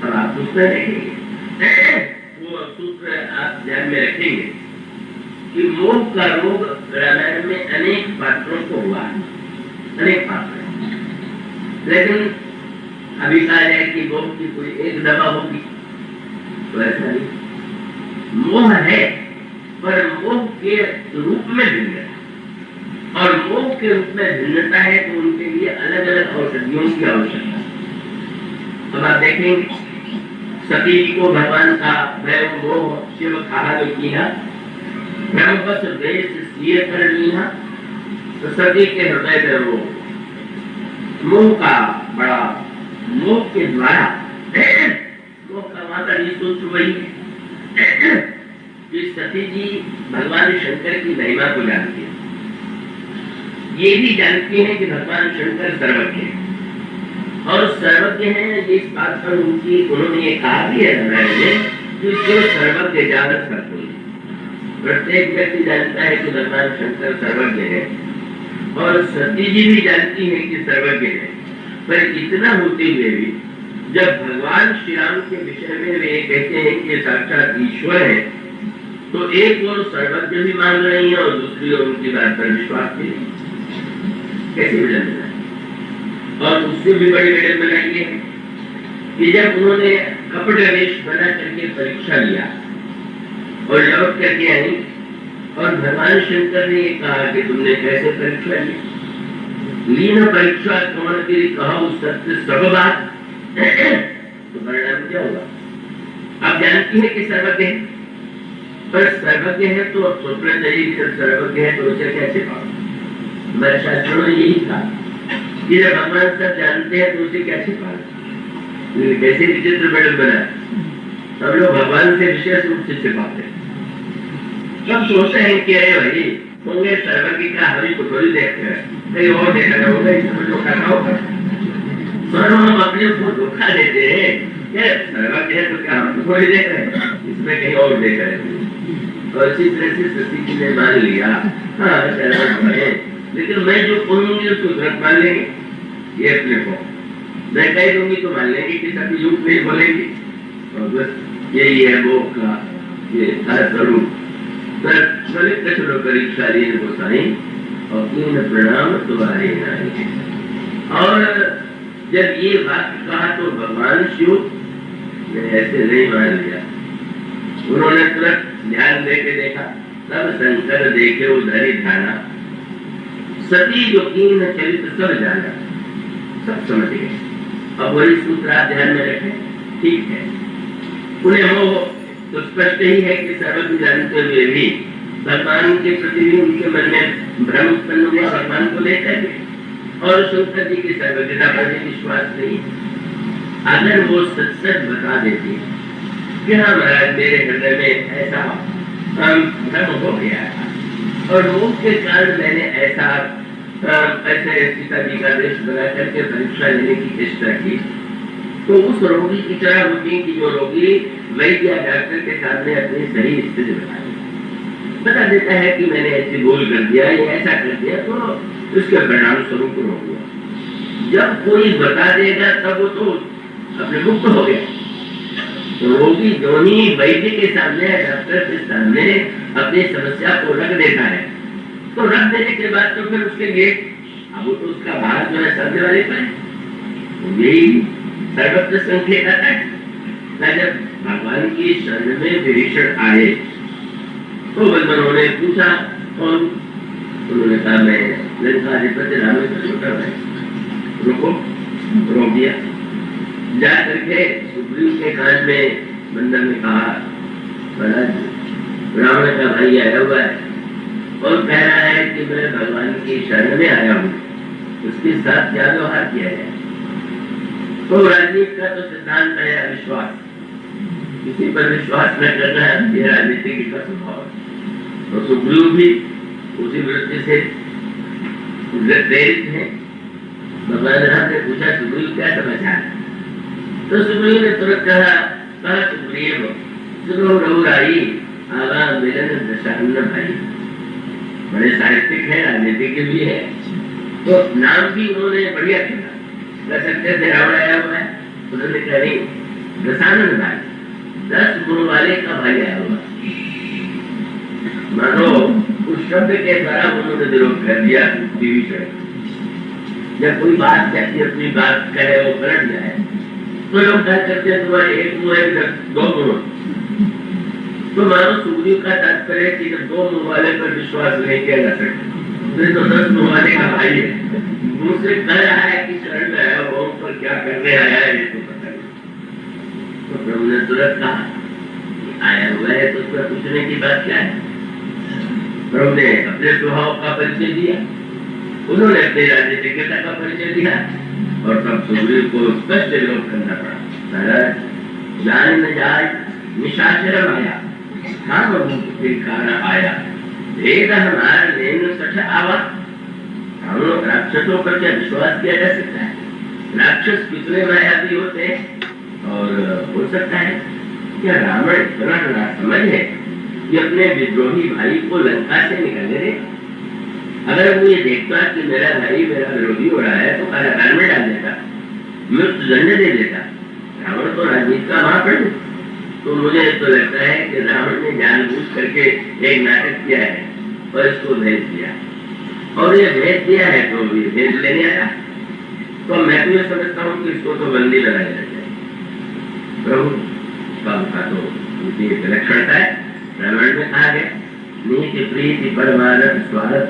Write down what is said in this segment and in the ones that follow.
अब आप उसमें देखेंगे वो सूत्र आप ध्यान में रखेंगे कि मोह का रोग रामायण में अनेक पात्रों को हुआ, अनेक पात्र, लेकिन अभी कहा जाए कि मोह की कोई एक दवा होगी तो ऐसा नहीं। मोह है पर मोह के रूप में भिन्न है, और मोह के रूप में भिन्नता है तो उनके लिए अलग अलग औषधियों की आवश्यकता है। अब आप देखेंगे सती जी को भगवान का भय मोह शिव कहा किया, ब्रह्मवश देश सिय कर लिया, तो सती के हृदय में वो मोह का बड़ा, मोह के द्वारा मोह का माता जी सूत्र वही है कि सती जी भगवान शंकर की महिमा को जानती है, ये भी जानती है कि भगवान शंकर सर्वज्ञ है, और सर्वज्ञ है इस बात पर उन्होंने ये कहा भी है रामायण में कि जो सर्वज्ञ जानत करते हैं। प्रत्येक व्यक्ति जानता है कि भगवान शंकर सर्वज्ञ है, और सती जी भी जानती है कि सर्वज्ञ है, पर इतना होते हुए भी जब भगवान श्री राम के विषय में वे कहते हैं कि साक्षात ईश्वर है, तो एक और सर्वज्ञ भी मान रही है और दूसरी ओर उनकी बात पर विश्वास भी नहीं। कैसे विडंबना है। और उससे भी बड़ी विडंबना ये है कि जब उन्होंने कपट वेश बना करके परीक्षा लिया और लौट करके आई, और भगवान शंकर ने ये कहा कि तुमने कैसे परीक्षा ली, लीन परीक्षा कौन तेरी कहो सत्य सब बात, तो परिणाम क्या होगा। आप जानती है कि सर्वज्ञ है, पर सर्वज्ञ है तो सोचना चाहिए कि जब सर्वज्ञ है तो उसे कैसे पाओ। हमारे शास्त्रों ने यही कहा कि जब भगवान सब जानते हैं तो उसे कैसे पाओ। कैसे विचित्र विडंबना है, सब लोग भगवान से विशेष रूप से छिपाते हैं। सब सोचते हैं कि अरे भाई होंगे सर्वज्ञ का, हरि को थोड़ी देखते हैं, कहीं और देखा जाओगे, इसमें धोखा होगा। हम अपने को धोखा देते हैं, सर्वज्ञ है तो क्या हम थोड़ी देख रहे हैं, इसमें कहीं और देख रहे हैं। और इसी तरह से सती जी ने मान लिया, हाँ सर्वज्ञ है, लेकिन मैं जो कहूंगी उसको गलत मान लेंगे, ये अपने को मैं कह दूंगी तो मान लेंगे कि सती झूठ नहीं बोलेंगी, और बस यही है वो का ये स्वरूप। चलो परीक्षा गोसाई और तीन प्रणाम तुम्हारे नाई। और जब ये बात कहा तो भगवान शिव ने ऐसे नहीं मान लिया, उन्होंने तुरंत ध्यान दे के देखा, तब शंकर देखे उधर ही ध्याना, सती जो कीन चरित्र सब जाना, सब समझ गए। अब वही सूत्र आप ध्यान में रखें, ठीक है। उन्हें वो तो स्पष्ट ही है कि सर्वज्ञ जानते हुए भी भगवान के प्रति भी उनके मन में भ्रम उत्पन्न हुआ भगवान को लेकर के, और शंकर जी की सर्वज्ञता पर भी विश्वास नहीं। अगर वो सच बता देती कि हाँ महाराज मेरे हृदय में ऐसा भ्रम हो गया और रोग के कारण मैंने ऐसा ऐसे सीता जी का देश बना करके परीक्षा लेने की चेष्टा की, तो उस रोगी की तरह होती कि जो रोगी वैद्य या डॉक्टर के सामने अपनी सही स्थिति बता देता है कि मैंने ऐसे भूल कर दिया या ऐसा कर दिया, तो उसके परिणाम स्वरूप रोग हुआ। जब कोई बता देगा तब वो तो अपने मुक्त हो गया। तो रोगी दोनों वैद्य के सामने डॉक्टर के सामने अपनी समस्या को रख देता है, तो रख देने के बाद तो फिर उसके लिए अब वो तो उसका भार जो है सामने वाले पर है। यही सर्वत्र संकेत आता है। जब भगवान की शरण में विभीषण आए तो बंधनों ने पूछा कौन, उन्होंने कहा मैं लंकाधिपति राम का छोटा भाई। रुको, रोक दिया। जा करके सुग्रीव के कान में बंदर ने कहा रावण का भाई आया हुआ है और कह रहा है कि मैं भगवान की शरण में आया हूँ, उसके साथ क्या व्यवहार किया जाए। तो राजनीति का तो सिद्धांत है अविश्वास, किसी पर विश्वास न करना है, ये राजनीति का स्वभाव है। तो सुग्रीव भी उसी वृत्ति से प्रेरित है। भगवान राम ने पूछा सुग्रीव क्या समाचार है, तो सुग्रीव ने तुरंत कहा सुग्रीव सुनो रघुराई आवा मिलन दशान्न भाई। बड़े साहित्यिक है, राजनीतिक भी है, तो नाम भी उन्होंने बढ़िया चुना। कह सकते थे रावण आया हुआ है, उन्होंने कहा नहीं दशानन भाई, 10 गुण वाले का भाई आया हुआ। मानो उस शब्द के द्वारा उन्होंने विरोध कर दिया विभीषण। जब कोई बात कहती अपनी बात कहे वो पलट जाए तो लोग क्या करते हैं, तुम्हारे एक मुंह है 2 गुण। तो मानो सुग्रीव का तात्पर्य है कि 2 मुंह वाले पर विश्वास नहीं किया जा सकता, तो 10 मुंह वाले का भाई है। दूसरे कह रहा है कि शरण में आया वो पर क्या करने आया है ये तो पता नहीं। तो प्रभु ने तुरंत कहा आया हुआ है तो उसका पूछने की बात क्या है। प्रभु ने अपने स्वभाव का परिचय दिया, उन्होंने अपनी राजनीतिज्ञता का परिचय दिया और तब सुग्रीव को स्पष्ट विरोध करना पड़ा। जान न जाए निशाचर आया, काम कारण आया, भेद हमारा लेन सठ आवा। हम लोग राक्षसों पर क्या विश्वास किया जा सकता है? राक्षस कितने मायावी होते हैं। और हो सकता है क्या रावण इतना नासमझ है कि अपने विद्रोही भाई को लंका से निकालने दे? अगर वो ये देखता कि मेरा भाई मेरा विरोधी हो रहा है तो कारागार में डाल देता, मृत्यु दंड दे देता। रावण तो राजनीति का महाप्रभु। तो मुझे तो लगता है कि रावण ने जानबूझ करके एक नाटक किया है और इसको भेज दिया, और ये भेज दिया है तो ये भेज लेने आया। तो मैं तो ये समझता हूँ कि इसको तो बंदी बनाया जाए। प्रभु का तो उनकी एक लक्षणता है, रामायण में कहा गया नीति प्रीति परमानंद स्वार्थ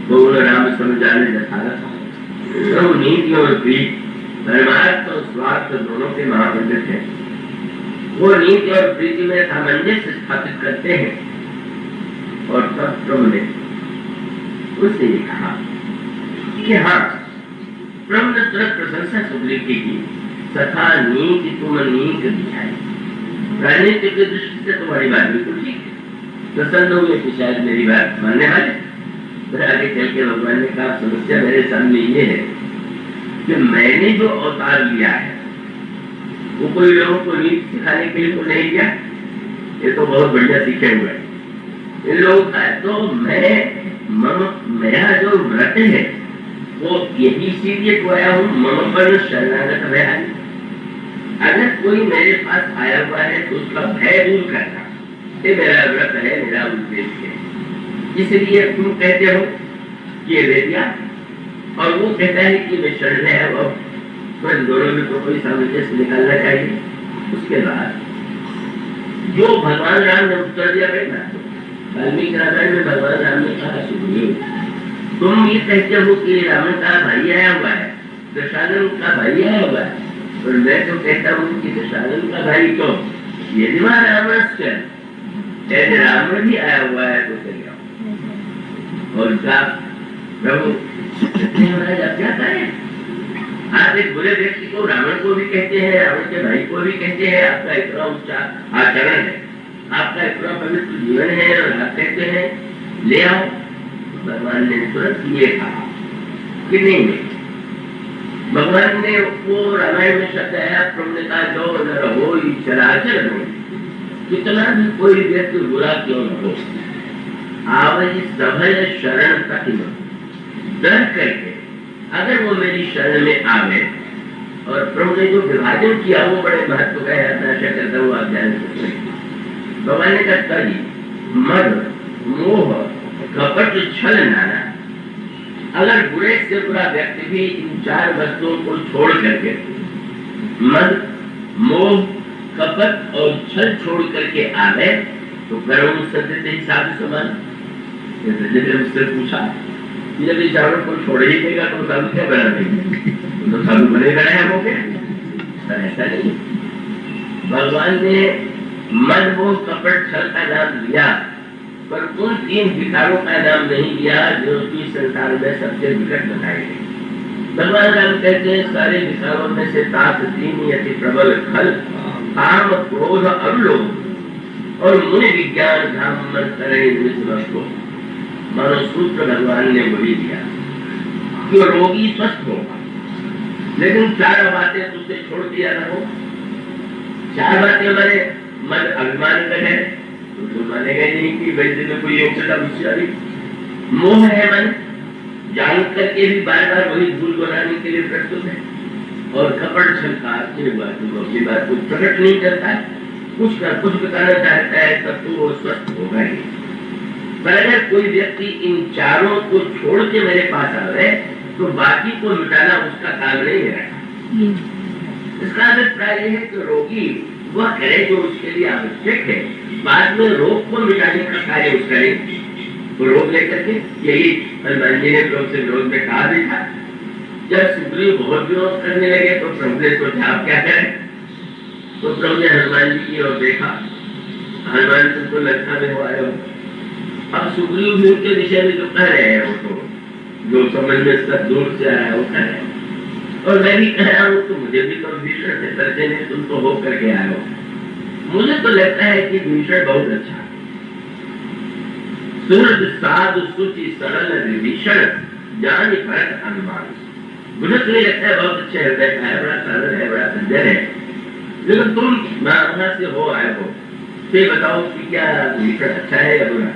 गौण राम समझाने जथारथ। प्रभु नीति और प्रीति, परमार्थ और स्वार्थ दोनों के महापंडित हैं। वो नीति और प्रीति में सामंजस्य स्थापित करते हैं। और तब प्रभु ने उससे ये कहा कि हाँ, प्रभु ने तुरंत प्रशंसा सुग्रीव की तथा नीति तुम नीति दिखाई। राजनीति की दृष्टि से तुम्हारी बात बिल्कुल ठीक है, प्रसन्न हुए कि शायद मेरी बात मानने वाले। फिर आगे चल के भगवान ने कहा समस्या मेरे सामने ये है कि मैंने जो अवतार लिया है वो कोई लोगों को नीति सिखाने के लिए तो नहीं किया, ये तो बहुत बढ़िया सीखे हुए इन लोगों का। तो मेरा जो व्रत है वो यही इसीलिए तो आया हूँ, मम पर शरणागत भयानी। अगर कोई मेरे पास आया हुआ है तो उसका भय दूर करना ये मेरा व्रत है, मेरा उद्देश्य है। इसलिए तुम कहते हो कि ये ले दिया और वो कहता है कि मैं शरण है, और तो इन दोनों में तो कोई सामंजस्य निकालना चाहिए। उसके बाद जो भगवान राम ने उत्तर दिया ना, वाल्मीकि रामायण में भगवान राम ने कहा सुग्रीव तुम ये कहते हो कि रावण का भाई आया हुआ है, दशानन का भाई आया हुआ है, और मैं तो कहता हूँ कि दशानन का भाई तो यदि रावण से रावण भी आया हुआ है तो चल जाओ। और प्रभु महाराज आप क्या करें? आप एक बुरे व्यक्ति को रावण को भी कहते हैं, रावण के भाई को भी कहते हैं, आपका इतना उच्चा आचरण है, आपका इतना पवित्र जीवन है, और आप कहते हैं ले आओ। भगवान ने तुरंत ये कहा कि नहीं, भगवान ने वो रामायण में शब्द है प्रभु ने कहा जो न रहो चराचर हो, कितना भी कोई व्यक्ति बुरा क्यों न हो, आवई सभय शरण तक डर करके अगर वो मेरी शरण में आवे। और प्रभु ने जो विभाजन किया वो बड़े महत्व का है, आशा करता हूँ आप जान सकते। भगवान ने कहा मद मोह कपट छल नाना। अगर बुरे से बुरा व्यक्ति भी इन 4 वस्तुओं को छोड़ करके मद मोह कपट और छल छोड़ करके आवे तो कर्म सत्य से हिसाब समान। जैसे उससे पूछा यदि चारों को छोड़ ही देगा तो साधु क्या बना देंगे, तो साधु बनेगा नहीं हम हो गए। ऐसा नहीं, भगवान ने मन मोह कपट छल का नाम लिया पर उन 3 विकारों का नाम नहीं लिया जो कि संसार में सबसे विकट बताए गए। भगवान राम कहते हैं सारे विकारों में से तात 3 अति प्रबल खल काम क्रोध अवलोभ और मुनि विज्ञान धाम मन करे। मानो सूत्र भगवान ने वही दिया कि रोगी स्वस्थ होगा, लेकिन 4 बातें तुझसे छोड़ दिया ना हो। 4 बातें हमारे मन अभिमान में है तो मानेगा नहीं कि वैसे में कोई योग्यता होशियारी। मोह है मन, जान करके भी बार बार वही भूल बनाने के लिए प्रस्तुत है। और कपड़ छलकार से हुआ तो अपनी बात को प्रकट नहीं करता, कुछ बताना चाहता है, तब तो वो स्वस्थ होगा ही। पर अगर कोई व्यक्ति इन चारों को छोड़ के मेरे पास आ रहे तो बाकी को मिटाना उसका काम नहीं है। इसका अभिप्राय है कि रोगी वह करे जो उसके लिए आवश्यक है, बाद में रोग को मिटाने का कार्य उस करे। तो रोग लेकर के यही हनुमान जी ने प्रभु से विरोध में कहा भी था। जब सुग्रीव बहुत विरोध करने लगे तो प्रभु ने सोचा आप क्या करें। तो प्रभु ने हनुमान जी की ओर देखा, हनुमान तुमको लंका में हो आए हो, अब सुग्रीव भी उनके विषय में जो कह रहे हैं वो तो जो समझ में सब दूर से आया वो कह रहे हैं, और मैं भी कह रहा हूँ तो मुझे भी तो भीषण से तरसे ने तुम तो हो करके आए हो। मुझे तो लगता है कि भीषण बहुत अच्छा, सूरज साधु सुचि सरल विभीषण जान भरत हनुमान। मुझे तो ये लगता है बहुत अच्छे हृदय का है, बड़ा सरल है, बड़ा सज्जन है। लेकिन तुम वहां से हो आए हो, फिर बताओ कि क्या भीषण अच्छा है या बुरा।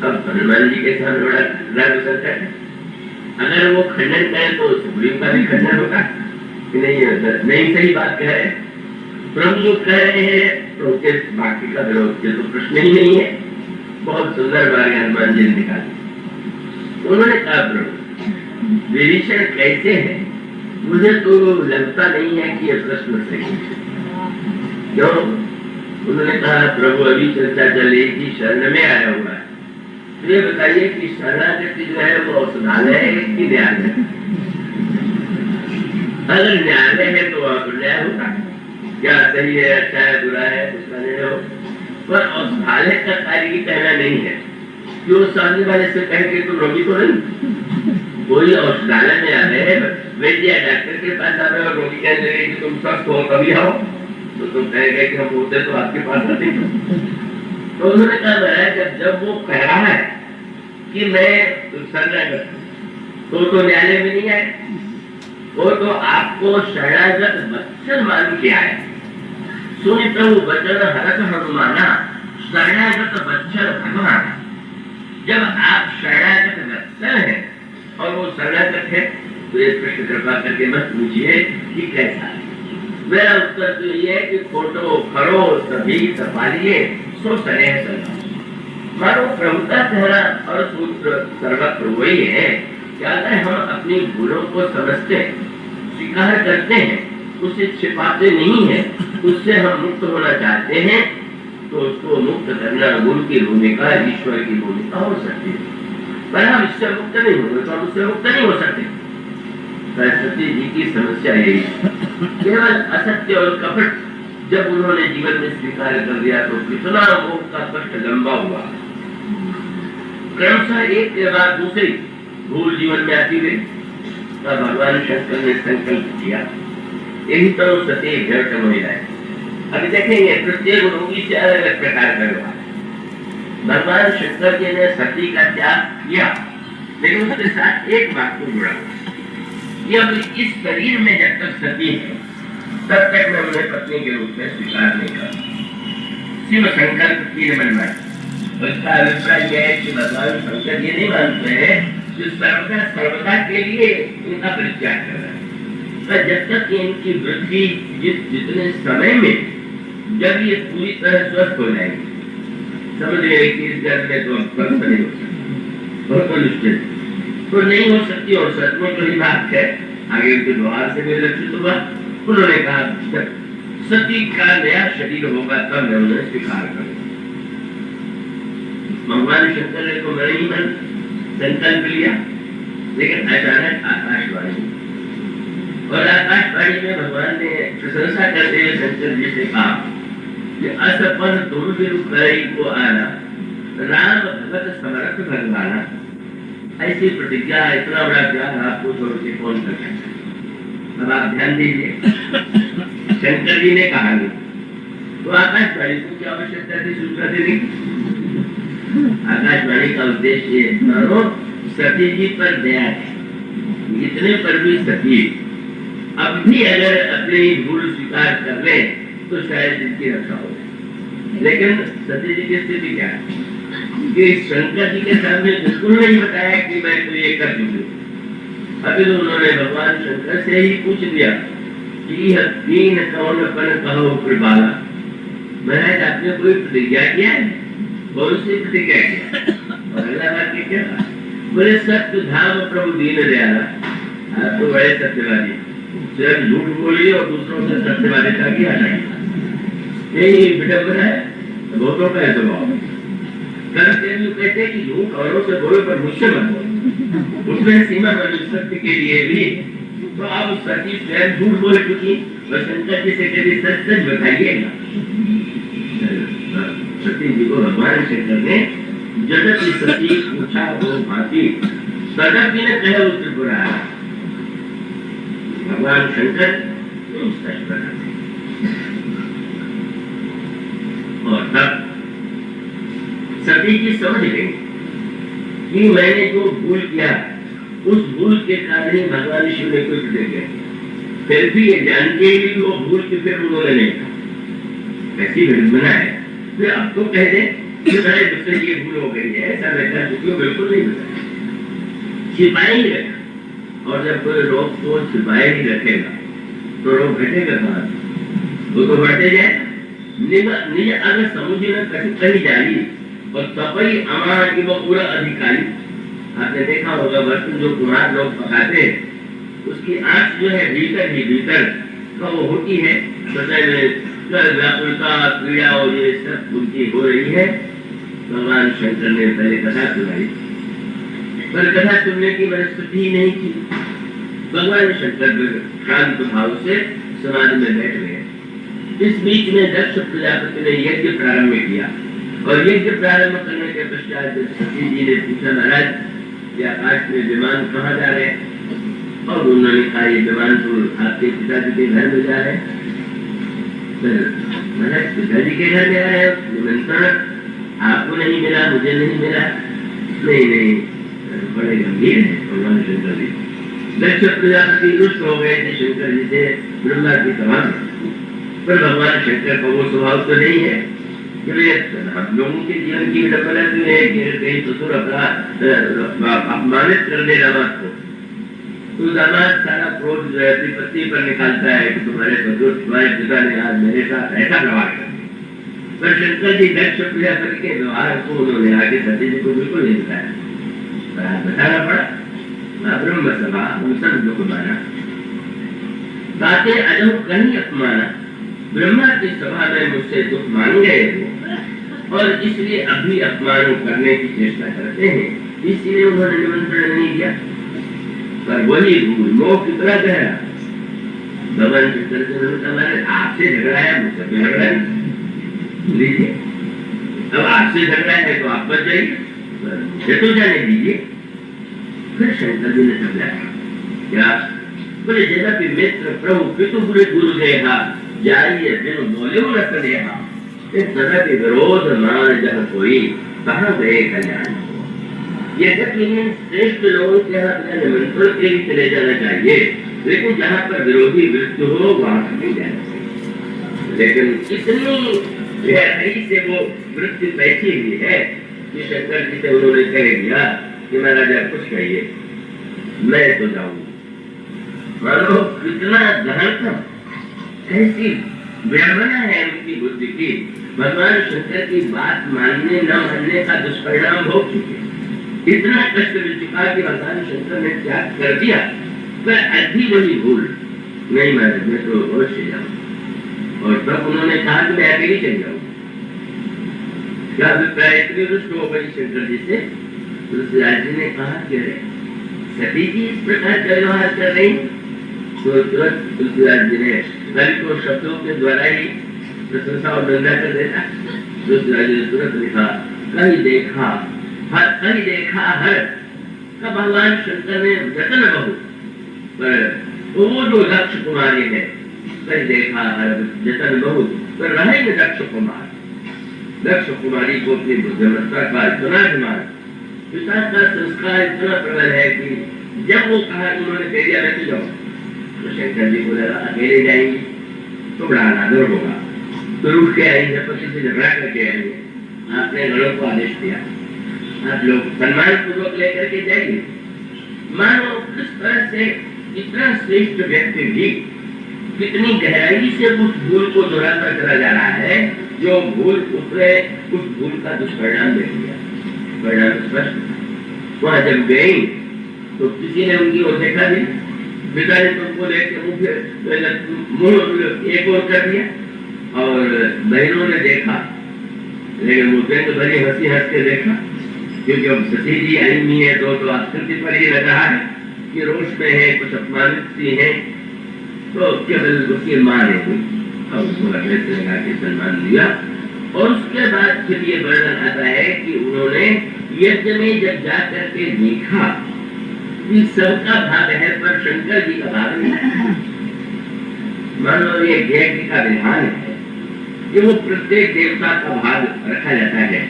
अब हनुमान जी के सामने बड़ा राग संकट है। अगर वो खंडन करें तो सुग्रीव का भी खंडन होगा कि नहीं सही बात कह रहे। प्रभु जो कह रहे हैं तो उसके बाकी का विरोध के तो प्रश्न ही नहीं है। बहुत सुंदर बात हनुमान जी ने निकाली। उन्होंने कहा प्रभु विभीषण कैसे है, मुझे तो लगता नहीं है कि यह प्रश्न सही है। क्यों? उन्होंने कहा प्रभु अभी चर्चा चल रही थी शरण में आया हुआ है, ये बताइए कि शरणागति जो है वो औषधालय है कि न्यायालय। अगर न्यायालय है तो वहां पर न्याय होगा, क्या सही है अच्छा है बुरा है उसका निर्णय हो। पर औषधालय का कार्य ही कहना नहीं है कि वो सामने वाले से कह के तुम रोगी तो नहीं। कोई औषधालय में आ रहे वैद्य डॉक्टर के पास आ रहे हो, रोगी कह रहे कि तुम स्वस्थ हो कभी आओ, तो तुम कहेंगे कि हम होते तो आपके पास आते। तो उन्होंने कहा जब वो कह रहा है कि मैं शरणागत तो न्यायालय में नहीं आए, वो तो आपको शरणागत वत्सल मान के आए। सुनि प्रभु वचन हरत हनुमाना शरणागत वत्सल भगवान। जब आप शरणागत वत्सल हैं और वो शरणागत है तो ये प्रश्न कृपा करके मत पूछिए कि कैसा है। मेरा उत्तर तो ये है कि फोटो खरो सभी सफालिए सो सने मानो प्रभु का चेहरा और सूत्र सर्वत्र वही है। क्या हम अपनी भूलों को समझते स्वीकार करते हैं, उसे छिपाते नहीं है, उससे हम मुक्त होना चाहते हैं तो उसको मुक्त करना गुरु की भूमिका ईश्वर की भूमिका हो सकती है। पर हम इससे मुक्त नहीं होंगे तो हम उससे मुक्त नहीं हो सकते। सरस्वती जी की समस्या यही केवल असत्य और कपट जब उन्होंने जीवन में स्वीकार कर दिया तो कितना मोह का कष्ट लंबा हुआ। क्रमशः एक के बाद दूसरी भूल जीवन में आती गई। तब भगवान शंकर ने संकल्प किया यही तो सती व्यर्थ महिला है। अभी देखेंगे प्रत्येक रोगी से अलग अलग प्रकार का व्यवहार है। भगवान शंकर जी ने सती का त्याग किया, लेकिन उसके साथ एक बात को जुड़ा, ये अब इस शरीर में जब तक सती है तब तक मैं उन्हें पत्नी के रूप में स्वीकार नहीं कर। शिव संकल्प की मनमानी, उसका अभिप्राय यह है कि भगवान शंकर ये नहीं मानते हैं कि सर्वदा के लिए उनका परित्याग कर रहा है। पर जब तक इनकी वृद्धि जितने समय में जब ये पूरी तरह स्वस्थ हो जाएगी, समझ रहे कि इस जन्म में तो स्वस्थ नहीं हो सकती, बहुत निश्चित तो नहीं हो सकती। और सचमुच तो ही बात है, आगे उनके द्वार से भी लक्षित हुआ। उन्होंने कहा सती का नया शरीर होगा तब मैं उन्हें स्वीकार करूंगा। भगवान शंकर ने तो नहीं मन संकल्प लिया, लेकिन अचानक आकाशवाणी, और आकाशवाणी में भगवान ने प्रशंसा करते हुए शंकर जी से कहा कि असफल दुर्विर करई को आना राम भगत समर्थ भगवाना। ऐसी प्रतिज्ञा इतना बड़ा प्यार आपको छोड़ के कौन कर सकता है। अब आप ध्यान दीजिए, शंकर जी ने कहा तो आकाशवाणी को क्या आवश्यकता थी सूचना देने की। आकाशवाणी का उद्देश्य ये मानो सती जी पर दया है, इतने पर भी सती अब भी अगर अपनी भूल स्वीकार कर ले तो शायद इनकी रक्षा हो। लेकिन सती जी की स्थिति क्या है कि शंकर जी के सामने बिल्कुल नहीं बताया कि मैं तो ये कर दूंगी, अभी तो उन्होंने भगवान शंकर से ही पूछ दिया कि यह तीन कौन अपन कहो कृपाला, महाराज आपने कोई प्रतिज्ञा किया है? बहुत सी प्रतिज्ञा किया। और अगला वाक्य क्या? बोले सत्य धाम प्रभु दीन दयाला। आप तो बड़े सत्यवादी, सिर्फ झूठ बोलिए और दूसरों से सत्यवादिता की हटाइए, यही विडंबना है बहुतों का स्वभाव। कहते हैं कि झूठ औरों से बोलो पर मुझसे मत बोलो, उसमें सीमा बनी सत्य के लिए भी। तो आप सती स्वयं झूठ बोल चुकी और शंकर जी से कभी सच सच बताइएगा। सती जी को भगवान शंकर ने जगत की सती पूछा वो भांति सगत जी ने कहे उत्तर पुरा। भगवान शंकर सच बताते और तब सती जी समझ गई कि मैंने जो भूल किया उस भूल के कारण ही भगवान शिव ने कुछ दे गए। फिर भी ये जान के भी वो भूल के फिर उन्होंने नहीं कहा, ऐसी विडंबना है। फिर अब तो कह दे कि मेरे दूसरे की भूल हो गई है, ऐसा रहता है बिल्कुल नहीं बताया, छिपाए ही रखा। और जब कोई रोग को छिपाए ही रखेगा तो रोग घटेगा कहाँ? वो तो बढ़ते जाए। निज अगर समुझे न कहीं जाली और तपई अमार की वो पूरा अधिकारी। आपने देखा होगा बर्तन जो कुम्हार लोग पकाते हैं उसकी आंच जो है भीतर ही भीतर तो वो होती है, व्याकुलता पीड़ा और ये सब उनकी हो रही है। भगवान शंकर ने पहले कथा सुनाई, पर कथा सुनने की मनस्थिति ही नहीं थी। भगवान शंकर शांत भाव से समाधि में बैठ गए। इस बीच में दक्ष प्रजापति ने यज्ञ प्रारंभ किया और यज्ञ प्रारंभ करने के पश्चात सती जी ने पूछा, महाराज ये आकाश में विमान कहाँ जा रहे हैं? और उन्होंने कहा ये विमान तो आपके पिताजी के घर में जा रहे हैं। महाराज पिताजी के घर में आ रहे हैं, निमंत्रण आपको नहीं मिला, मुझे नहीं मिला? नहीं, बड़े गंभीर है भगवान शंकर जी। दक्ष प्रजापति रुष्ट हो गए थे शंकर जी से ब्रह्मा की सभा में, पर भगवान शंकर का वो स्वभाव तो नहीं है। हम लोगों के जीवन की विडंबना तो है कि कहीं ससुर अपना अपमानित कर दे दामाद को, तो दामाद सारा क्रोध जो है अपनी पत्नी पर निकालता है कि तुम्हारे ससुर तुम्हारे पिता ने आज मेरे साथ ऐसा व्यवहार कर दिया। पर शंकर जी दक्ष प्रजापति के व्यवहार को उन्होंने आगे सती जी को बिल्कुल नहीं बताया, बताना पड़ा। ब्रह्म सभा हम सब दुख माना, बातें अजो कहीं अपमाना। ब्रह्मा की सभा में मुझसे दुख मान गए हो और इसलिए अभी अपमान करने की चेष्टा करते हैं, इसलिए उन्होंने निमंत्रण नहीं दिया। पर वही भूल मोह कितना गहरा। भगवान शंकर आपसे झगड़ा है, मुझसे भी झगड़ा है, लीजिए अब आपसे झगड़ा है तो आप बच जाइए, तो जाने दीजिए। फिर शंकर जी ने समझाया क्या? बोले जगत मित्र प्रभु पितु बुरे गुरु देहा जाइए बिन बोले न करेहा, तरह के विरोध मान जहाँ कोई कहाँ गए कल्याण। यद्यपि श्रेष्ठ लोगों के यहाँ निमंत्रण के लिए चले जाना चाहिए, लेकिन जहाँ पर विरोधी मृत्यु हो वहां नहीं जाना चाहिए। लेकिन इतनी गहराई से वो मृत्यु बैठी हुई है कि शंकर जी से उन्होंने कह दिया कि महाराज आप कुछ कहिए, मैं तो जाऊंगा। मानो कितना गहन था, ऐसी विडंबना है उनकी बुद्धि की। भगवान शंकर की बात मानने न मानने का दुष्परिणाम भोग चुके, इतना कष्ट मिल चुका कि भगवान शंकर ने त्याग कर दिया। पर अभी वही भूल नहीं, मैं तो अवश्य जाऊं। और तब उन्होंने कहा कि मैं अकेली चल जाऊं। क्या अभिप्राय? इतनी रुष्ट हो गई शंकर जी से। तुलसीदास जी ने कहा कि सती जी इस प्रकार का व्यवहार कर रही, तो तुरंत तुलसीदास जी ने कवि को शब्दों के द्वारा ही प्रशंसा और निंदा कर देता। तुलसीदास जी ने तुरंत लिखा, कहीं देखा हर का भगवान शंकर ने जतन बहु, पर वो जो दक्ष कुमारी है, कहीं देखा हर जतन बहु, पर रहेंगे दक्ष कुमार। दक्ष कुमारी को अपनी बुद्धिमत्ता का इतना अभिमान, पिता का संस्कार इतना प्रबल है कि जब वो कहा उन्होंने कह दिया मैं तो जाऊँ, तो शंकर जी बोला अकेले जाएंगे तो बड़ा अनादर होगा, तो रुक के आएंगे, पति से झगड़ा करके आएंगे। आपने गणों को आदेश दिया, आप लोग सम्मान पूर्वक लेकर के जाइए। मानो किस तरह से इतना श्रेष्ठ व्यक्ति भी कितनी गहराई से उस भूल को दोहराता चला जा रहा है, जो भूल उसने उस भूल का दुष्परिणाम दे दिया। परिणाम स्पष्ट। वहां जब गई तो किसी ने उनकी ओर देखा नहीं, पिता ने तुमको देख के मुंह एक ओर कर दिया, और बहनों ने देखा, लेकिन वो व्यंग भरी हंसी हंस के देखा, क्योंकि अब सती जी आई हुई है तो आकृति पर ही लग रहा है कि रोष में है, कुछ अपमानित सी है, तो केवल उसकी माँ ने हुई और उसको अगले से लगा के सम्मान दिया। और उसके बाद फिर ये वर्णन आता है कि उन्होंने यज्ञ में जब जा करके देखा कि सबका भाग है पर शंकर जी का भाग नहीं। मानो ये यज्ञ का विधान है कि वो प्रत्येक देवता का भाग रखा जाता है।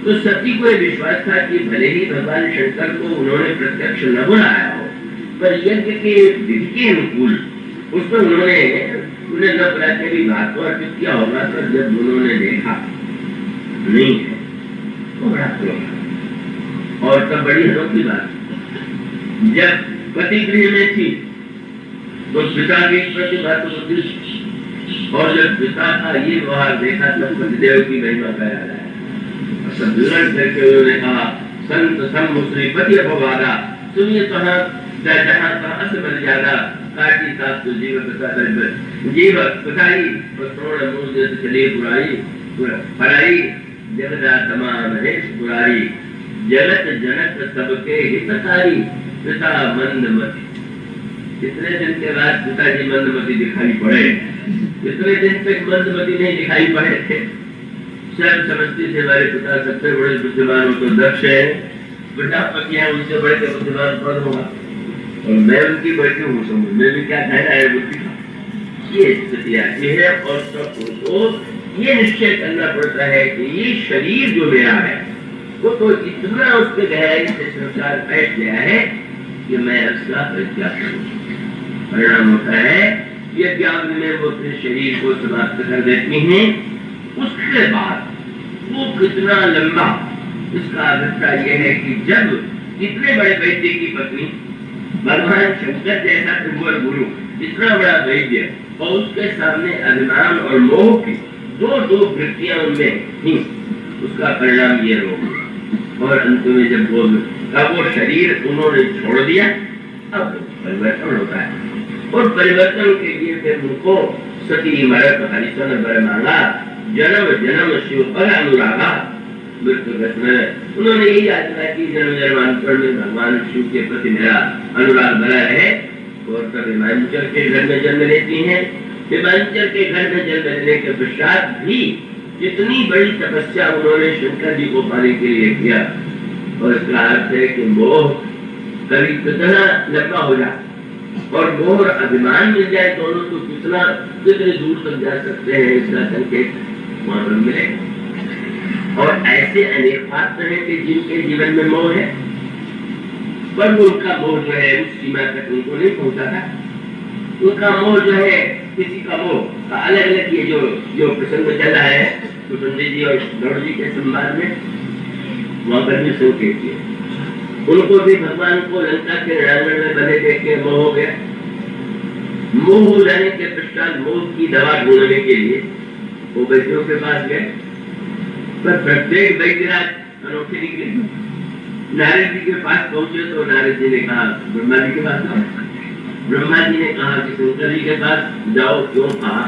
तो सती को विश्वास था कि भले ही भगवान शंकर को उन्होंने प्रत्यक्ष न बुलाया हो, पर यज्ञ के विधि के अनुकूल उसमें उन्हें न बुला के भी भाग को अर्पित किया होगा। पर जब उन्होंने देखा नहीं है तो बड़ा क्रोध। और तब बड़ी अनोखी बात, जब पति गृह में थी तो पिता की प्रतिभा तो होती, और जब पिता का ये व्यवहार देखा तब पतिदेव की महिमा का याद आया। सब विवरण करके उन्होंने कहा, संत सम्मु श्रीपति अपवादा, सुनिए कहा जहाँ का अस बन ज्यादा, काटी सास तो जीव जीव कथाई श्रोण मूल जैसे चली बुराई पढ़ाई जगदा तमाम है बुराई, जगत जनक सबके हितकारी पिता मंदमती। कितने दिन के बाद पिताजी मंदमती दिखाई पड़े, इतने दिन तक मंदमती नहीं दिखाई पड़े थे। सब समझते थे हमारे पिता सबसे बड़े बुद्धिमान हो तो दक्ष है, प्रजापति है, उनसे बड़े के बुद्धिमान कौन होगा, और मैं उनकी बैठी हूँ, समझ में भी क्या कहना है बुद्धि का। ये स्थिति आती है और सबको ये निश्चय करना पड़ता है कि ये शरीर जो मेरा है वो तो इतना उसके गहराई से संसार बैठ गया है कि मैं उसका परित्याग करूँ। परिणाम होता है ये ज्ञान में वो अपने शरीर को समाप्त कर देती हैं। उसके बाद वो कितना लंबा, इसका अभिप्राय यह है कि जब इतने बड़े वैद्य की पत्नी भगवान शंकर जैसा त्रिभुवन गुरु, इतना बड़ा वैद्य, और उसके सामने अभिमान और मोह की दो वृत्तियां उनमें थी, उसका परिणाम ये रोग। और अंत में जब वो शरीर उन्होंने छोड़ दिया, अब परिवर्तन होता है, और परिवर्तन के लिए फिर उनको सती मरत हरिशन बर मांगा, जन्म जन्म शिव पर अनुरागा। उन्होंने यही याचना की जन्म जन्मांतर में भगवान शिव के प्रति मेरा अनुराग बना रहे। और तब हिमांचल के घर में जन्म लेती हैं। हिमांचल के घर में जन्म लेने के पश्चात भी इतनी बड़ी तपस्या उन्होंने शंकर जी को पाने के लिए किया। और इसका अर्थ है कि मोह कभी कितना लंबा हो जाए और मोह और अभिमान मिल जाए, दोनों तो कितने दूर तक जा सकते हैं, इसका संकेत वहां पर मिलेगा। और ऐसे अनेक पात्र हैं कि जिनके जीवन में मोह है, पर उनका मोह जो है उस सीमा तक उनको नहीं पहुंचा था। उनका मोह जो है, किसी का मोह अलग अलग, ये जो प्रसंग चल रहा है कुटुंबी जी और गौड़ जी के संवाद में, वहां पर भी संकेत किए। उनको भी भगवान को लंका के रणांगण में बने देख के मोह हो गया। मोह हो जाने के पश्चात मोह की दवा ढूंढने के लिए वो वैद्यों के पास गए, पर प्रत्येक वैद्यराज अनोखे निकले। नारद जी के पास पहुंचे तो नारद जी ने कहा ब्रह्मा जी के पास जाओ। ब्रह्मा जी ने कहा कि शंकर जी के पास जाओ, क्यों कहा?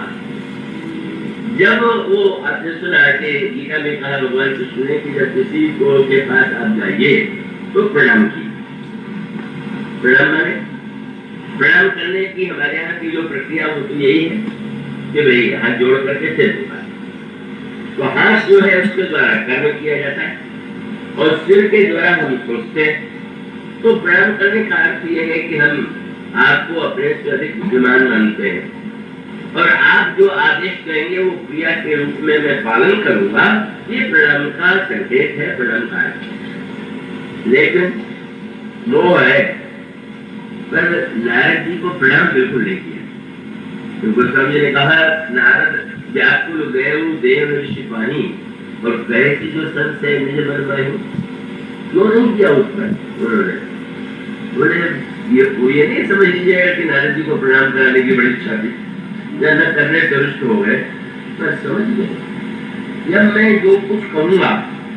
जब वो आपने सुना कि गीता में कहा भगवान कृष्ण ने कि जब किसी को के पास आप जाइए तो प्रणाम कीजिए। प्रणाम माने प्रणाम करने की हमारे यहाँ की जो प्रक्रिया होती है यही है कि भाई हाथ जोड़ करके सिर झुकाए। तो हाथ जो है उसके द्वारा कर्म किया जाता है और सिर के द्वारा हम सोचते हैं। तो प्रणाम करने का अर्थ यह है कि हम आपको अपने से अधिक बुद्धिमान मानते हैं और आप जो आदेश करेंगे वो क्रिया के रूप में मैं पालन करूंगा, ये प्रणाम का संकेत है, प्रणाम का अर्थ। लेकिन मोह है, पर नारद जी को प्रणाम बिल्कुल नहीं किया। तो गोस्वामी ने कहा नारद व्याकुल गए देव ऋषि पानी और गए कि जो संत से निज मन माही, क्यों नहीं किया उस पर उन्होंने? बोले ये नहीं समझ लीजिएगा कि नारद जी को प्रणाम कराने की बड़ी इच्छा थी या न करने दुरुस्त हो गए, पर समझ गए जब मैं जो कुछ कहूंगा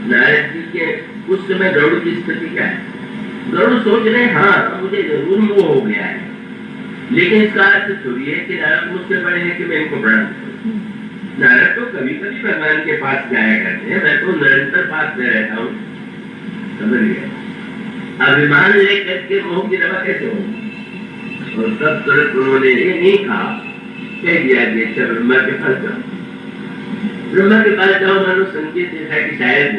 नारद जी के उस समय गरुड़ की स्थिति क्या है। गरुड़ सोच रहे हाँ मुझे जरूर मोह हो गया है, लेकिन इसका अर्थ थोड़ी है कि नारद मुझसे बड़े हैं कि मैं इनको प्रणाम करूं। नारद तो कभी कभी भगवान के पास जाया करते हैं, मैं तो निरंतर पास में रहता हूँ। समझ गया, अभिमान लेकर के मोह की दवा कैसे हो। और तब तुरंत उन्होंने ये नहीं कहा, कह दिया कि अच्छा ब्रह्मा के पास जाओ। ब्रह्मा के पास जाओ मानो संकेत देखा कि शायद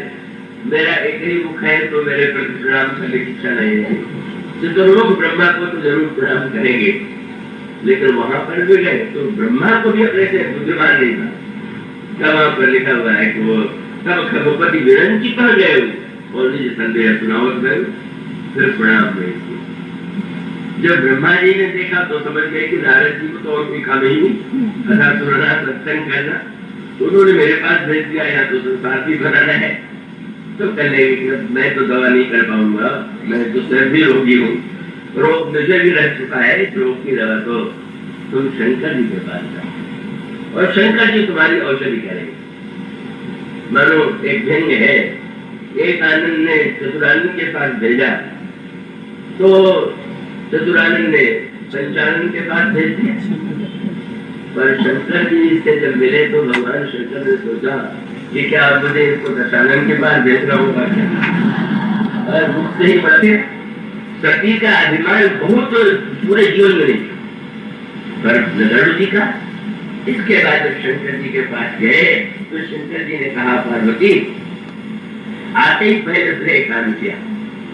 मेरा एक ही मुख है तो मेरे प्रति प्रणाम करने की इच्छा नहीं है, तो लोग ब्रह्मा को तो जरूर प्रणाम करेंगे। लेकिन वहां पर भी गए तो ब्रह्मा को भी अपने से बुद्धिमान नहीं था। तब वहां पर लिखा हुआ है कि वो तब खगोपति विरंची पर गए और निज संदेह सुनावत गए, फिर प्रणाम नहीं किया। जब ब्रह्मा जी ने देखा तो समझ गए कि नारद जी को तो और कोई काम ही नहीं, कथा सुनना सत्संग करना, तो उन्होंने मेरे पास भेज दिया, या तो संसार भी बनाना है। तो कहने मैं तो दवा नहीं कर पाऊंगा, मैं तो स्वयं भी रोगी हूँ, रोग मुझे भी रह चुका है, इस रोग की दवा तो तुम शंकर जी के पास जाओ और शंकर जी तुम्हारी औषधि करेंगे। मानो एक व्यंग है, एक आनंद ने चतुरानंद के पास भेजा तो चतुरानंद ने पंचानंद के पास भेज दिया, पर शंकर जी से जब मिले तो भगवान शंकर ने सोचा कि क्या मुझे इसको दशानंद के पास भेजना होगा क्या। और मुझसे ही बढ़ते सती का अभिमान बहुत पूरे जीवन में नहीं, पर गरुड़ जी का। इसके बाद जब शंकर जी के पास गए तो शंकर जी ने कहा पार्वती, आते ही पहले से काम किया,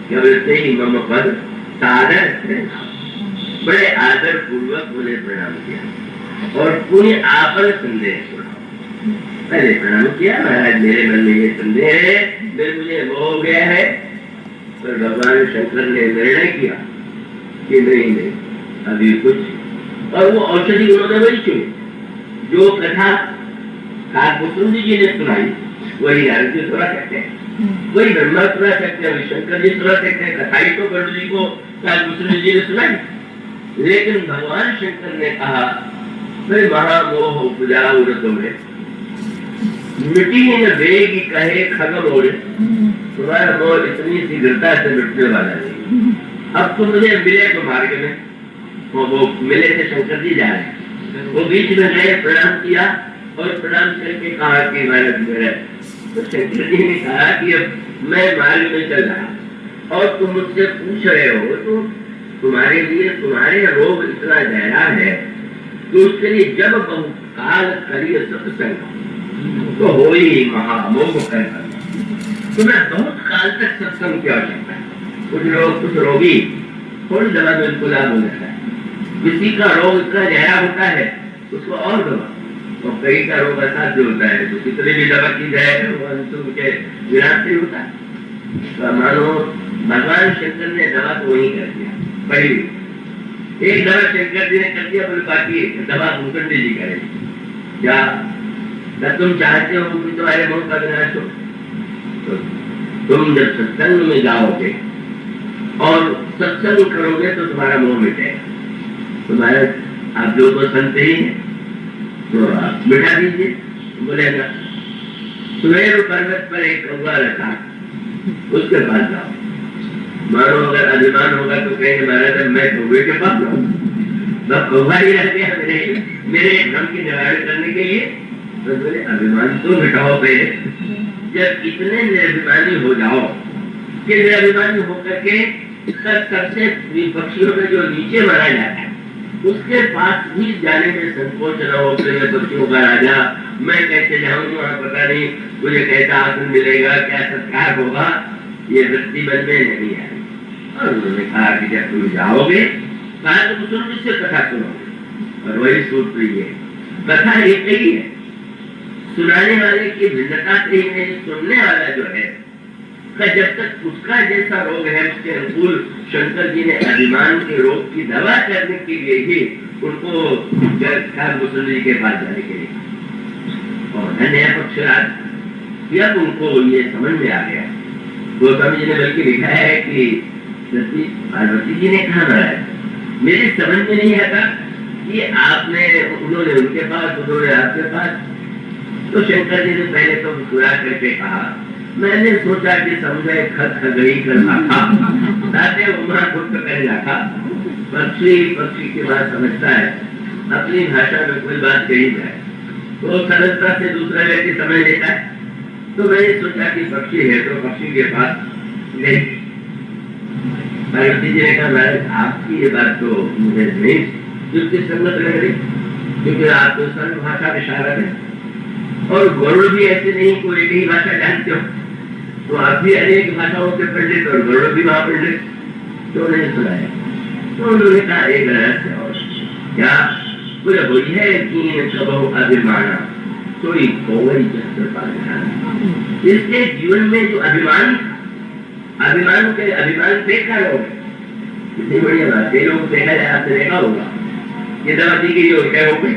कबरते ही मम पद सादर, बड़े आदर पूर्वक उन्हें प्रणाम किया और पूरी आपन संदेह सुना। पहले प्रणाम किया, महाराज मेरे मन में ये संदेह है, फिर मुझे वो हो गया है। पर भगवान शंकर ने निर्णय किया कि नहीं अभी कुछ, और वो औषधि उन्होंने वही चुनी जो कथा काकभूषण जी ने सुनाई, वही नारद जी सुना सकते हैं, वही ब्रह्मा सुना सकते हैं, शंकर जी सुना सकते हैं। कथाई तो गरुड़ जी को काकभूषण जी ने सुनाई, लेकिन भगवान शंकर ने कहा फिर महामोह उपजा उड़त में मिट्टी न देगी कहे खगम ओढ़े, तुम्हारा मोह इतनी शीघ्रता से मिटने वाला नहीं। अब तुम मुझे मिले तो मार्ग में, वो मिले थे शंकर जी जा रहे, वो बीच में गए, प्रणाम किया और प्रणाम करके कहा कि महाराज मेरा, तो शंकर जी ने कहा कि अब मैं मार्ग में चल रहा और तुम मुझसे पूछ रहे हो तो तुम्हारे लिए तुम्हारे रोग इतना गहरा है तो उसके लिए जब काल करिए सत्संग तो हो ही महामोह कर तुम्हें बहुत काल तक सत्संग की आवश्यकता है। कुछ लोग कुछ रोगी थोड़ी दवा में उनको लाभ हो जाता है, किसी का रोग इतना गहरा होता है उसको और दवा, और कई का रोग असाध्य होता है तो कितनी भी दवा की जाए वो उनके विनाश से होता है। तो मानो भगवान शंकर ने दवा तो वही कर दिया, पहली एक दवा शंकर जी ने कर दिया, बोले बाकी दवा भूषण जी करेंगे। क्या तुम चाहते हो कि तुम्हारे मोह का विनाश हो, तो तुम जब सत्संग में जाओगे और सत्संग करोगे तो तुम्हारा मोह मिटेगा। तुम्हारा आप जो तो संत ही है तो आप मिटा दीजिए। बोलेगा सुमेरु पर्वत पर एक कौवा रखा, उसके पास जाओ। मानो अगर अभिमान होगा तो कहेंगे महाराज मैं कौवे के पास जाऊँ, कौवा ही रह गया मेरे भ्रम की निवारण करने के लिए। तो बोले अभिमान तो मिटाओ पहले, जब इतने निर्भिमानी हो जाओ कि निर्भिमानी होकर के सबसे पक्षियों में जो नीचे मारा जाता है उसके पास भी जाने में संकोच न हो। पक्षियों का राजा मैं कैसे जाऊँ, वहाँ पता नहीं मुझे कैसा आसन मिलेगा, क्या सत्कार होगा, ये वृत्ति मन में नहीं आई। और उन्होंने कहा कि जब तुम जाओगे कहा तो सुनो, किससे कथा सुनोगे। और वही सूत्र ये कथा एक ही है, सुनाने वाले की भिन्नता से ही नहीं, सुनने वाला जो है जब तक उसका जैसा रोग है उसके अनुकूल शंकर जी ने अभिमान के रोग की दवा करने के लिए ही उनको काकभूषण जी के पास जाने के लिए और नया पक्षराज, जब उनको ये समझ में आ गया गोस्वामी जी ने बल्कि लिखा है कि सती पार्वती जी ने कहा बनाया? मेरी समझ में नहीं आता कि आपने उन्होंने उनके पास, उन्होंने आपके पास। तो शंकर जी ने पहले तो मुस्कुरा करके कहा, मैंने सोचा कि समझे खत खगड़ी कर नाखा ताते उमा खुद कर रखा। पक्षी पक्षी की बात समझता है, अपनी भाषा में कोई बात कही जाए तो सरलता से दूसरा व्यक्ति समझ लेता है। तो मैंने सोचा कि पक्षी है तो पक्षी के पास गई। पार्वती जी ने कहा, महाराज आपकी ये बात तो मुझे नहीं युक्ति संगत लग रही, क्योंकि आप तो सर्व भाषा विशारद है और गरुड़ भी ऐसे नहीं कोई एक ही भाषा जानते हो, तो आप भी अनेक भाषाओं के पंडित और गरुड़ भी वहां पंडित, तो नहीं सुनाया। तो उन्होंने कहा एक रहस्य और क्या बोले बोली है कि कबहु अभिमाना कोई कोई इसके जीवन में जो अभिमान के अभिमान देखा लोग कितनी बढ़िया बात है। लोग देखा जाए, आपने देखा होगा ये दवा दी गई और क्या हो गई,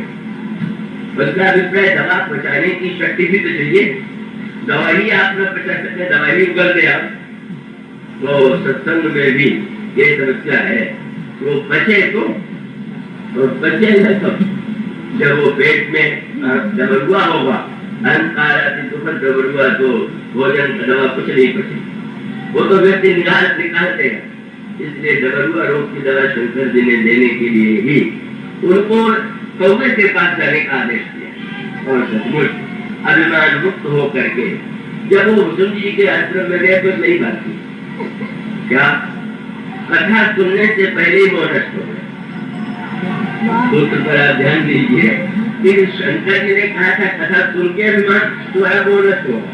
उसका अभिप्राय दवा पहुंचाने की शक्ति भी तो चाहिए। दवा ही आप न पहुंचा सकते, दवा ही उगल दे आप। तो सत्संग में भी ये समस्या है, वो पचे तो और पचे न तो जब वो पेट में दबरुआ होगा, अहंकार दुखद दबरुआ, तो भोजन दवा कुछ नहीं पचे, वो तो व्यक्ति निकाल देगा। इसलिए दबरुआ रोग की दवा शंकर जी ने देने के लिए ही उनको कौवे के पास जाने का आदेश दिया और सचमुच अभिमान मुक्त हो करके जब वो हुसुन जी के आश्रम में गए तो नहीं बात की, क्या कथा सुनने से पहले ही वो नष्ट हो गए। सूत्र पर आप ध्यान दीजिए कि शंकर जी ने कहा था कथा सुन के अभिमान तुम्हारा वो नष्ट होगा।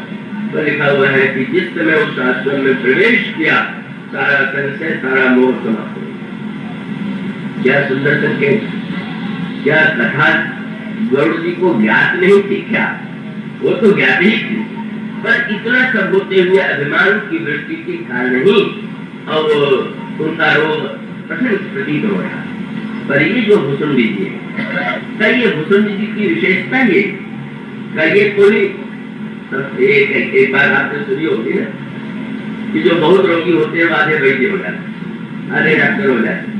तो लिखा हुआ है कि जिस समय उस आश्रम में प्रवेश किया सारा संशय सारा मोह समाप्त हो गया। क्या सुंदर संकेत! क्या कथा गरुड़ जी को ज्ञात नहीं थी क्या? वो तो ज्ञात ही थी, पर इतना सब होते हुए अभिमान की वृत्ति के कारण ही और उनका रोग प्रतीत हो रहा। पर ये जो हुसुन जी है, ये हुसुन जी की विशेषता ये ये कोई एक बार आपने सुनी होगी ना कि जो बहुत रोगी होते हैं आधे वैद्य हो जाते, आधे डॉक्टर हो जाते।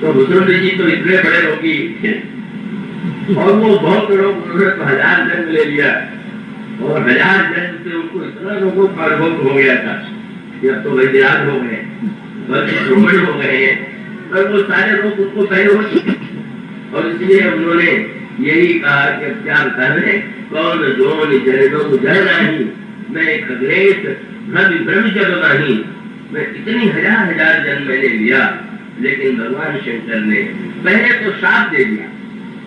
तो हुसुन जी तो इतने बड़े रोगी थे और वो बहुत लोग उन्होंने तो 1000 जन्म ले लिया और 1000 जन्म से उनको इतना रोगों का अनुभव हो गया था कि अब तो वैद्यराज हो गए, ब्राह्मण हो गए हैं, पर वो सारे रोग उनको पहले हो चुके। और इसलिए उन्होंने यही कहा कि अब क्या बताने कौन जोन जन जन नहीं, मैं खगड़ेश ब्रह्म जब नहीं, मैं इतनी 1000 जन्म मैंने लिया, लेकिन भगवान शंकर ने पहले तो शाप दे दिया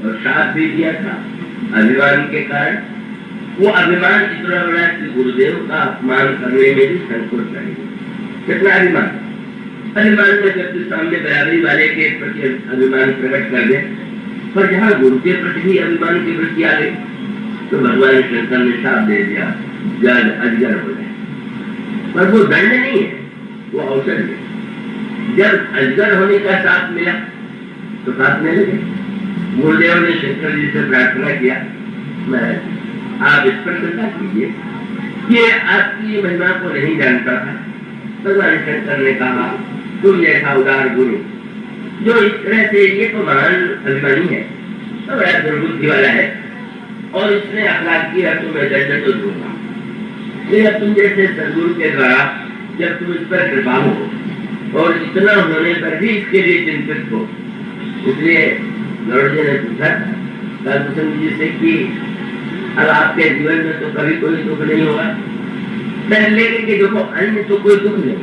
और शाप भी दिया था अभिमान के कारण। वो अभिमान इतना बड़ा कि गुरुदेव का अपमान करने में भी संकोच नहीं। कितना अभिमान! अभिमान में व्यक्ति सामने बराबरी वाले के प्रति अभिमान प्रकट कर दे, पर जहाँ गुरु के प्रति भी अभिमान की वृत्ति आ गई तो भगवान शंकर ने शाप दे दिया, जल अजगर हो जाए। पर वो दंड नहीं है, वो अवसर है। जब अजगर होने का शाप मिला तो काटने लगे। गुरुदेव ने शंकर जी से प्रार्थना किया, महाराज आप इस पर कृपा कीजिए, ये आपकी महिमा को नहीं जानता था। भगवान शंकर ने कहा, तुम जैसा उदार गुरु जो इस तरह से, ये तो महान अभिमानी है, तो बड़ा दुर्बुद्धि वाला है और इसने अपराध किया तो मैं दंड तो दूंगा। लेकिन तुम जैसे सदगुरु के द्वारा जब तुम इस पर कृपा हो और इतना होने पर भी इसके लिए चिंतित हो, इसलिए गरुड़ जी ने पूछा कालभूषण जी से कि अब आपके जीवन में तो कभी कोई दुख नहीं होगा। लेकिन कि देखो अन्य तो कोई दुख नहीं,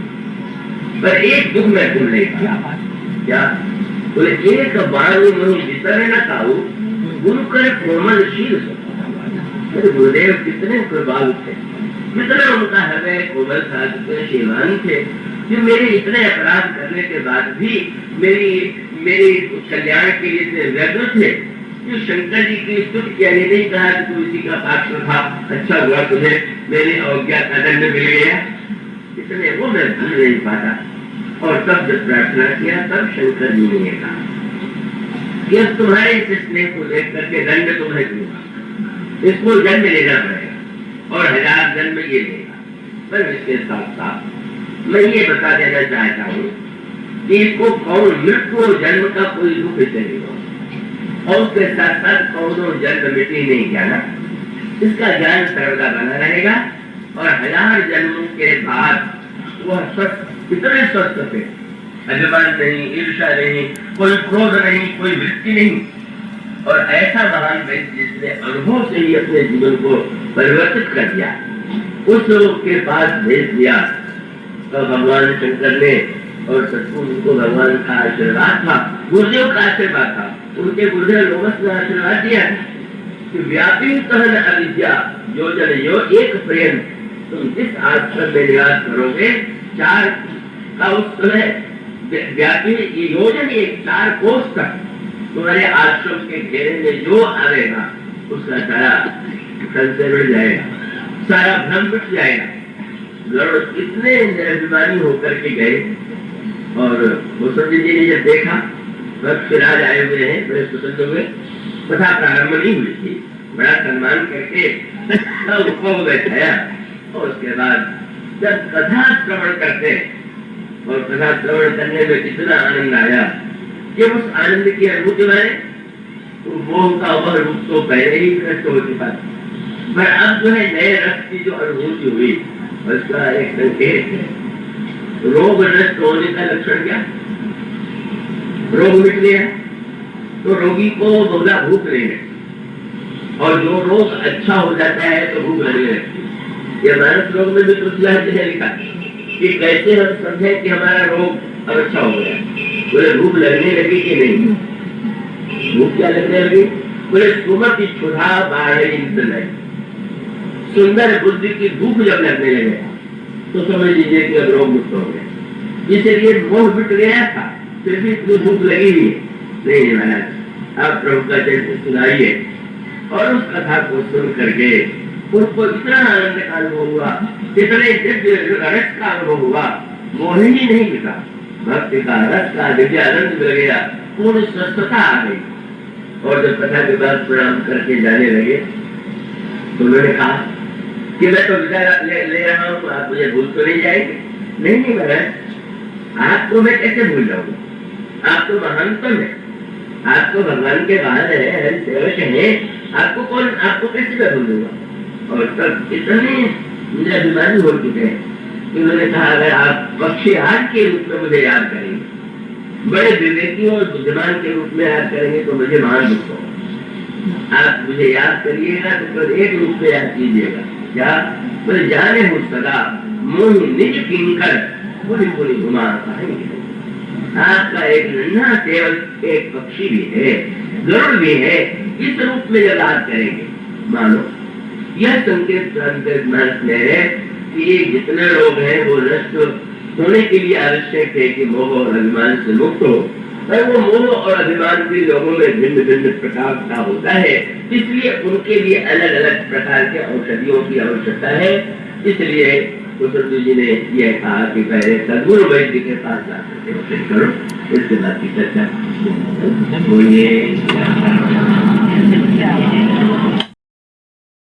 पर एक दुख में तुम नहीं पाया। क्या बोले? एक बाणी मुनि वितरे न खाऊ गुरु करे कोमल शील। गुरुदेव कितने कृपालु थे, कितना उनका हृदय कोमल था, कितने शीलवान थे कि मेरे इतने अपराध करने के बाद भी मेरी कल्याण के लिए इतने व्यग्र थे कि शंकर जी की स्तुति किया, नहीं कहा कि तू इसी का पात्र था, अच्छा हुआ तुझे मेरी अवज्ञा का दंड मिल गया। इसलिए वो मैं भूल नहीं पाता। और तब जब प्रार्थना किया तब शंकर जी ने कहा कि तुम्हारे इस स्नेह को देख करके दंड तुम्हें दूंगा, इसको जन्म लेना पड़ेगा और 1000 जन्म ये लेगा। पर इसके साथ साथ मैं ये बता देना चाहता हूँ कि इसको कौन मृत्यु और जन्म का कोई दुख इसे नहीं हो, और उसके साथ साथ कौन और जन्म मिट्टी नहीं जाना, इसका ज्ञान सर्वदा बना रहेगा। और 1000 जन्मों के बाद वह स्वस्थ, इतने स्वस्थ थे, अभिमान नहीं, ईर्षा नहीं, कोई क्रोध नहीं, कोई वृत्ति नहीं, और ऐसा महान व्यक्ति जिसने अनुभव से ही अपने जीवन को परिवर्तित कर दिया, उस के पास भेज दिया। तो भगवान शंकर ने और सतगुरु को भगवान का आशीर्वाद था, गुरुदेव का आशीर्वाद था, उनके गुरुदेव लोमस ने आशीर्वाद दिया कि व्यापी कहन अविद्या योजन यो एक प्रेम, तुम जिस आश्रम में निवास करोगे 4 का उस समय व्यापी योजन एक 4 कोस तक तुम्हारे आश्रम के घेरे में जो आएगा उसका सारा संशय मिट जाएगा, सारा भ्रम मिट जाएगा। इतने निर्भिमानी होकर के गए, और वसुंधरा जी ने जब देखा, वक्त फिराज आए हुए हैं, बड़े प्रसन्न हुए। कथा प्रारंभ नहीं हुई थी, बड़ा सम्मान करके उनको बैठाया, और उसके बाद जब कथा श्रवण करते और कथा श्रवण करने में इतना आनंद आया कि उस आनंद की अनुभूति में मोह का वह रूप तो पहले ही नष्ट हो चुका था, पर अब जो है नए रस की जो अनुभूति हुई उसका एक संकेत है। रोग नष्ट होने का लक्षण क्या? रोग मिट गया तो रोगी को बहुधा भूख नहीं है, और जो रोग अच्छा हो जाता है तो भूख लगने लगती है। ये मानस रोग में भी तुलसीदास जी ने लिखा कि कैसे हम समझे कि हमारा रोग अब अच्छा हो गया। बोले भूख लगने लगी कि नहीं? भूख क्या लगने लगी? बोले सुमति क्षुधा बाढ़ इंद्र, सुंदर बुद्धि की भूख जब लगने लगे तो समझ लीजिए कि अब रोग मुक्त हो गया। इसलिए मोह मिट गया था, फिर भी भूख लगी हुई नहीं महाराज, आप प्रभु का चरित्र सुनाइए। और उस कथा को सुन करके उनको इतना आनंद का अनुभव हुआ, इतने दिव्य रस का अनुभव हुआ, मोह ही नहीं मिटा, भक्ति का रस का दिव्य आनंद मिल गया, पूर्ण स्वस्थता आ गई। और जब कथा के बाद प्रणाम करके जाने लगे तो उन्होंने कहा कि मैं तो विदा ले रहा हूँ, आप मुझे भूल तो नहीं जाएंगे? नहीं महाराज, आपको मैं कैसे भूल जाऊंगा, आप तो महानतम है, आप तो भगवान के बाहर है, सेवक है, आपको कैसे मैं भूल दूंगा? और तब इतने मुझे अभिमानी हो चुके हैं कि उन्होंने कहा अगर आप पक्षीहार के रूप में मुझे याद करेंगे, बड़े विवेकी और बुद्धिमान के रूप में याद करेंगे तो मुझे महान दुख होगा। आप मुझे याद करिएगा तो एक रूप में याद कीजिएगा, क्या? बोले जाने हूँ सदा मोहि निज किंकर बुरी बुरी घुमा पाएंगे। आपका एक नन्हा सेवक एक पक्षी भी है, गरुड़ भी है, इस रूप में जब याद करेंगे, मानो यह संकेत में है कि ये जितने लोग हैं वो नष्ट होने के लिए आवश्यक है कि मोह और अभिमान से मुक्त हो। पर वो मोह और अभिमान भी लोगों में भिन्न भिन्न प्रकार का होता है, इसलिए उनके लिए अलग अलग प्रकार के औषधियों की आवश्यकता है। इसलिए वसुंधरा जी ने यह कहा कि पहले सद्गुरु वैद्य के पास जाकर करो, इसके बाद की चर्चा।